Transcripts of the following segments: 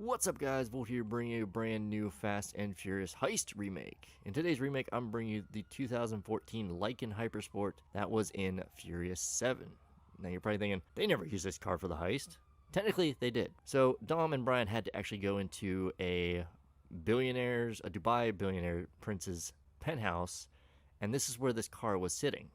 What's up, guys? Volt here, bringing you a brand new Fast and Furious Heist remake. In today's remake, I'm bringing you the 2014 Lykan HyperSport that was in Furious 7. Now you're probably thinking, they never used this car for the heist. Technically, they did. So Dom and Brian had to actually go into a Dubai billionaire prince's penthouse, and this is where this car was sitting.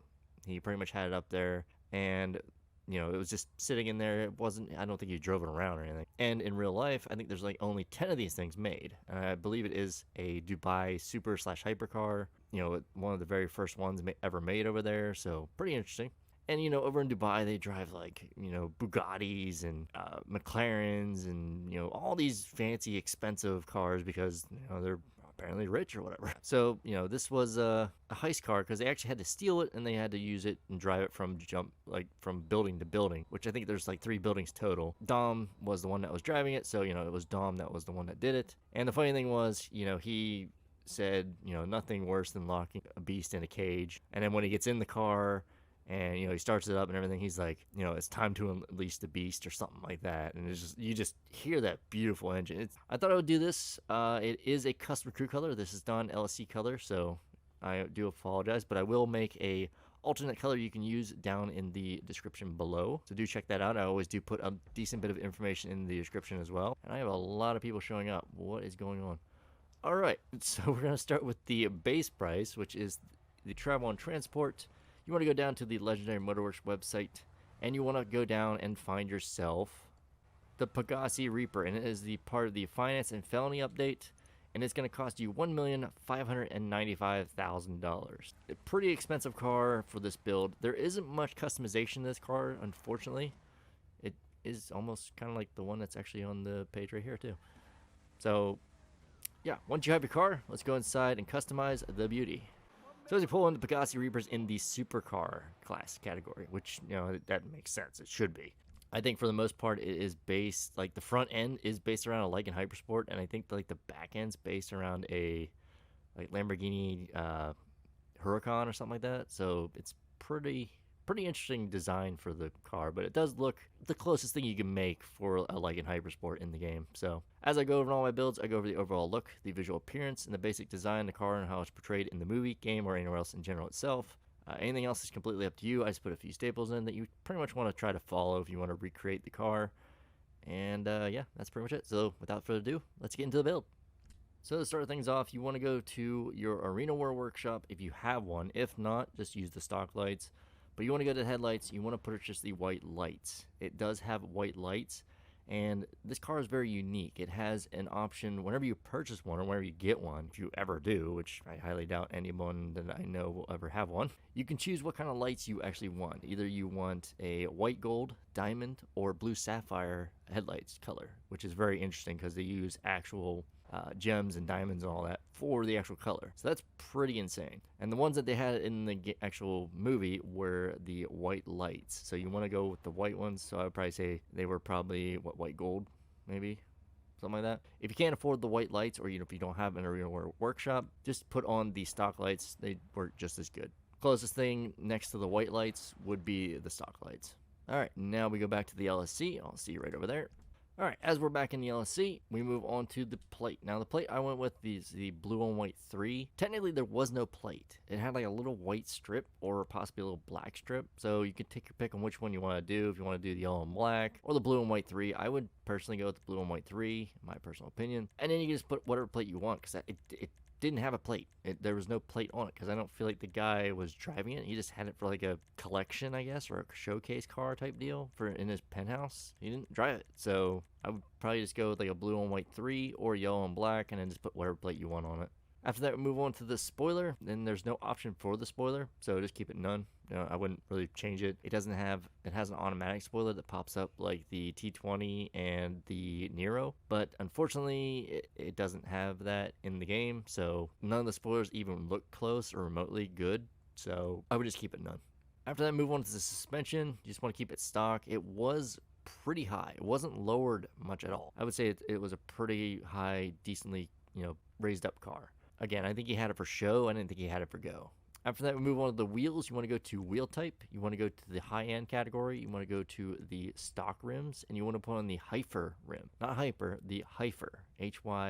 He pretty much had it up there, and it was just sitting in there. It wasn't, I don't think he drove it around or anything. And in real life, I think there's like only 10 of these things made. And I believe it is a Dubai super slash hypercar, one of the very first ones ever made over there. So pretty interesting. And, over in Dubai, they drive like, Bugattis and McLarens and, all these fancy, expensive cars because, they're apparently rich or whatever. So, this was a heist car because they actually had to steal it and they had to use it and drive it from building to building, which I think there's like 3 buildings total. Dom was the one that was driving it, so, it was Dom that was the one that did it. And the funny thing was, he said, nothing worse than locking a beast in a cage. And then when he gets in the car, and he starts it up and everything, he's like, it's time to unleash the beast or something like that. And it's just, you just hear that beautiful engine. I thought I would do this. It is a custom crew color. This is not an LSC color, so I do apologize, but I will make a alternate color you can use down in the description below, so do check that out. I always do put a decent bit of information in the description as well. And I have a lot of people showing up. What is going on? All right, so we're going to start with the base price, which is the travel and transport. You want to go down to the Legendary Motorworks website, and you want to go down and find yourself the Pegassi Reaper, and it is the part of the finance and felony update, and it's going to cost you $1,595,000. A pretty expensive car for this build. There isn't much customization in this car, unfortunately. It is almost kind of like the one that's actually on the page right here too. So yeah, once you have your car, let's go inside and customize the beauty. So as you pull in, the Pegassi Reaper's in the supercar class category, which, that makes sense. It should be. I think for the most part, it is based, like the front end is based around a Lykan HyperSport, and I think like the back end's based around a like Lamborghini Huracan or something like that. So it's pretty interesting design for the car, but it does look the closest thing you can make for a Lykan HyperSport in the game. So as I go over all my builds, I go over the overall look, the visual appearance, and the basic design of the car and how it's portrayed in the movie, game, or anywhere else in general itself. Anything else is completely up to you. I just put a few staples in that you pretty much want to try to follow if you want to recreate the car. And yeah, that's pretty much it. So without further ado, let's get into the build. So to start things off, you want to go to your Arena War workshop if you have one. If not, just use the stock lights. But you want to go to the headlights, you want to purchase the white lights. It does have white lights, and this car is very unique. It has an option whenever you purchase one or whenever you get one, if you ever do, which I highly doubt anyone that I know will ever have one. You can choose what kind of lights you actually want. Either you want a white gold, diamond, or blue sapphire headlights color, which is very interesting because they use actual gems and diamonds and all that for the actual color. So that's pretty insane. And the ones that they had in the actual movie were the white lights. So you want to go with the white ones. So I would probably say they were probably white gold, maybe something like that. If you can't afford the white lights, or if you don't have an Arena workshop, just put on the stock lights. They work just as good. Closest thing next to the white lights would be the stock lights. All right, now we go back to the LSC. I'll see you right over there. Alright, as we're back in the LSC, we move on to the plate. Now the plate I went with is the blue on white 3. Technically there was no plate. It had like a little white strip or possibly a little black strip. So you can take your pick on which one you want to do. If you want to do the yellow and black or the blue and white 3. I would personally go with the blue and white 3, in my personal opinion. And then you can just put whatever plate you want because it didn't have a plate. There was no plate on it because I don't feel like the guy was driving it. He just had it for like a collection, I guess, or a showcase car type deal for in his penthouse. He didn't drive it. So I would probably just go with like a blue and white 3 or yellow and black, and then just put whatever plate you want on it. After that, we move on to the spoiler. Then there's no option for the spoiler, so just keep it none. I wouldn't really change it. It has an automatic spoiler that pops up like the T20 and the Nero, but unfortunately it doesn't have that in the game, so none of the spoilers even look close or remotely good, so I would just keep it none. After that, move on to the suspension. You just want to keep it stock. It was pretty high. It wasn't lowered much at all. I would say it was a pretty high, decently raised up car. Again, I think he had it for show. I didn't think he had it for go. After that, we move on to the wheels. You want to go to wheel type. You want to go to the high-end category. You want to go to the stock rims, and you want to put on the Hyper rim. Not Hyper, the Hyper. Hypher.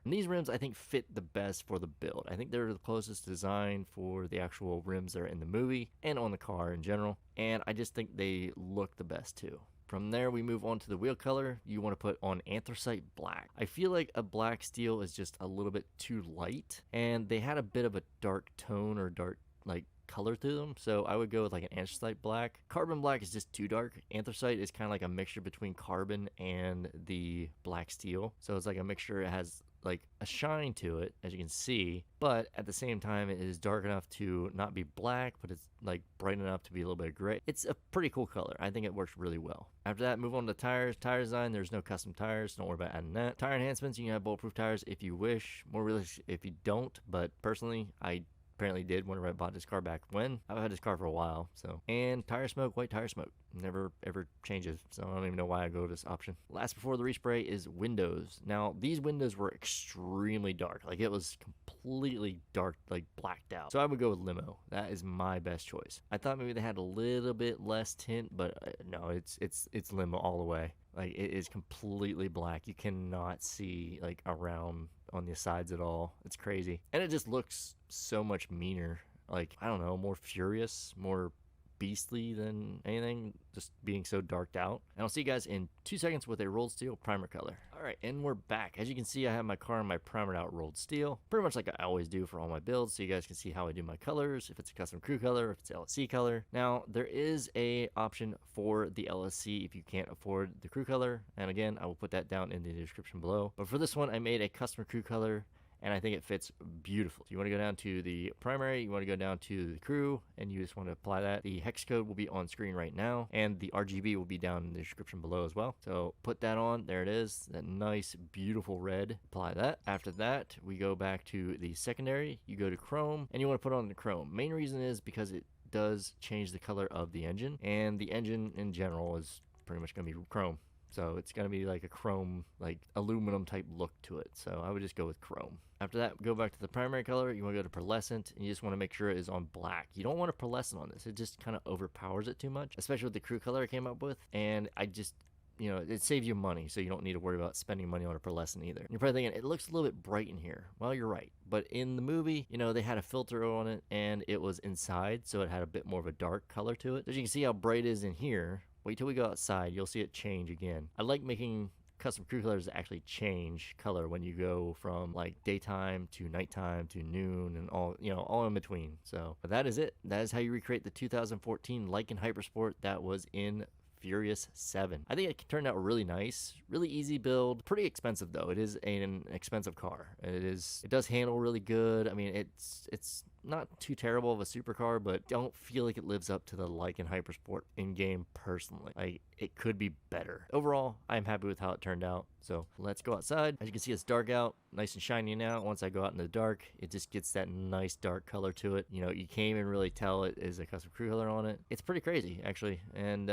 And these rims, I think, fit the best for the build. I think they're the closest design for the actual rims that are in the movie and on the car in general. And I just think they look the best too. From there, we move on to the wheel color. You want to put on anthracite black. I feel like a black steel is just a little bit too light, and they had a bit of a dark tone or dark like color to them, so I would go with like an anthracite black. Carbon black is just too dark. Anthracite is kind of like a mixture between carbon and the black steel, so it's like a mixture. It has like a shine to it, as you can see, but at the same time it is dark enough to not be black, but it's like bright enough to be a little bit of gray. It's a pretty cool color. I think it works really well. After that, move on to tires. Tire design, there's no custom tires, don't worry about adding that. Tire enhancements, you can have bulletproof tires if you wish, more realistic if you don't, but personally I apparently did whenever I bought this car back when. I've had this car for a while, so. And tire smoke, white tire smoke. Never ever changes, so I don't even know why I go with this option. Last before the respray is windows. Now, these windows were extremely dark. Like, it was completely dark, like blacked out. So I would go with limo. That is my best choice. I thought maybe they had a little bit less tint, but no, it's limo all the way. Like, it is completely black. You cannot see like around on the sides at all. It's crazy, and it just looks so much meaner. Like, I don't know, more furious, more beastly than anything, just being so darked out. And I'll see you guys in 2 seconds with a rolled steel primer color. All right, and we're back. As you can see, I have my car in my primered out rolled steel, pretty much like I always do for all my builds, so you guys can see how I do my colors, if it's a custom crew color, if it's LSC color. Now, there is a option for the LSC if you can't afford the crew color, and again, I will put that down in the description below. But for this one, I made a custom crew color, and I think it fits beautiful. You want to go down to the primary, you want to go down to the crew, and you just want to apply that. The hex code will be on screen right now, and the RGB will be down in the description below as well. So put that on, there it is, that nice beautiful red. Apply that. After that, we go back to the secondary, you go to chrome, and you want to put on the chrome. Main reason is because it does change the color of the engine, and the engine in general is pretty much going to be chrome. So it's going to be like a chrome, like aluminum type look to it. So I would just go with chrome. After that, go back to the primary color. You want to go to pearlescent, and you just want to make sure it is on black. You don't want to pearlescent on this. It just kind of overpowers it too much, especially with the crew color I came up with. And I just, you know, it saves you money, so you don't need to worry about spending money on a pearlescent either. And you're probably thinking, it looks a little bit bright in here. Well, you're right. But in the movie, you know, they had a filter on it, and it was inside, so it had a bit more of a dark color to it. As you can see how bright it is in here. Wait till we go outside, you'll see it change again. I like making custom crew colors that actually change color when you go from like daytime to nighttime to noon and all, you know, all in between. So that is it. That is how you recreate the 2014 Lykan HyperSport that was in Furious 7. I think it turned out really nice, really easy build, pretty expensive though. It is an expensive car. It does handle really good. I mean, it's not too terrible of a supercar, but don't feel like it lives up to the Lykan HyperSport in game personally. Like, it could be better. Overall, I'm happy with how it turned out. So let's go outside. As you can see, it's dark out, nice and shiny now. Once I go out in the dark, it just gets that nice dark color to it. You know, you can't even really tell it is a custom crew color on it. It's pretty crazy actually, and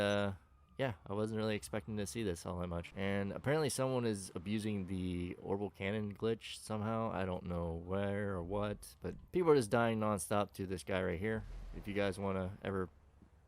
yeah, I wasn't really expecting to see this all that much. And apparently someone is abusing the orbital cannon glitch somehow. I don't know where or what, but people are just dying nonstop to this guy right here. If you guys want to ever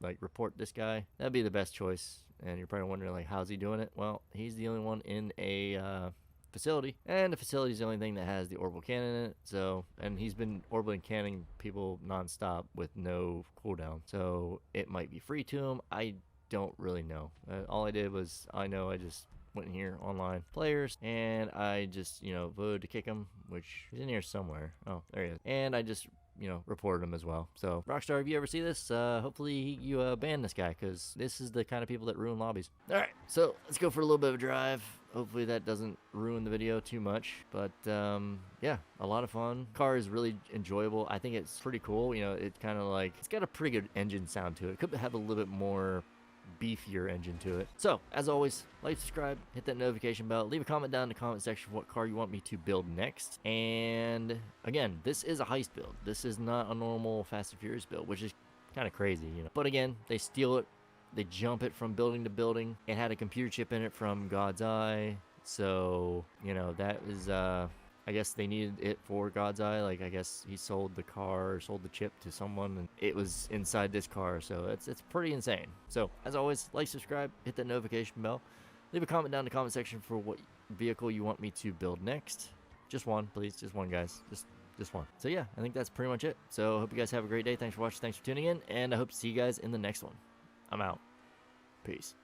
like report this guy, that'd be the best choice. And you're probably wondering like, how's he doing it? Well, he's the only one in a facility, and the facility is the only thing that has the orbital cannon in it. So, and he's been orbital cannoning people nonstop with no cooldown. So it might be free to him. I don't really know. All I did was, I just went in here, online players, and I just, you know, voted to kick him, which is in here somewhere. Oh, there he is. And I just, you know, reported him as well. So Rockstar, if you ever see this, hopefully you ban this guy, because this is the kind of people that ruin lobbies. All right, so let's go for a little bit of a drive. Hopefully that doesn't ruin the video too much, but yeah, a lot of fun. Car is really enjoyable. I think it's pretty cool. You know, it's kind of like, it's got a pretty good engine sound to it. It could have a little bit more beefier engine to it. So as always, like, subscribe, hit that notification bell, leave a comment down in the comment section for what car you want me to build next. And again, this is a heist build. This is not a normal Fast and Furious build, which is kind of crazy, you know. But again, they steal it, they jump it from building to building. It had a computer chip in it from God's Eye, so you know, that is I guess they needed it for God's Eye. Like, I guess he sold the car or sold the chip to someone, and it was inside this car. So it's pretty insane. So as always, like, subscribe, hit that notification bell, leave a comment down in the comment section for what vehicle you want me to build next. Just one, please. Just one, guys. Just one. So yeah, I think that's pretty much it. So I hope you guys have a great day. Thanks for watching. Thanks for tuning in, and I hope to see you guys in the next one. I'm out. Peace.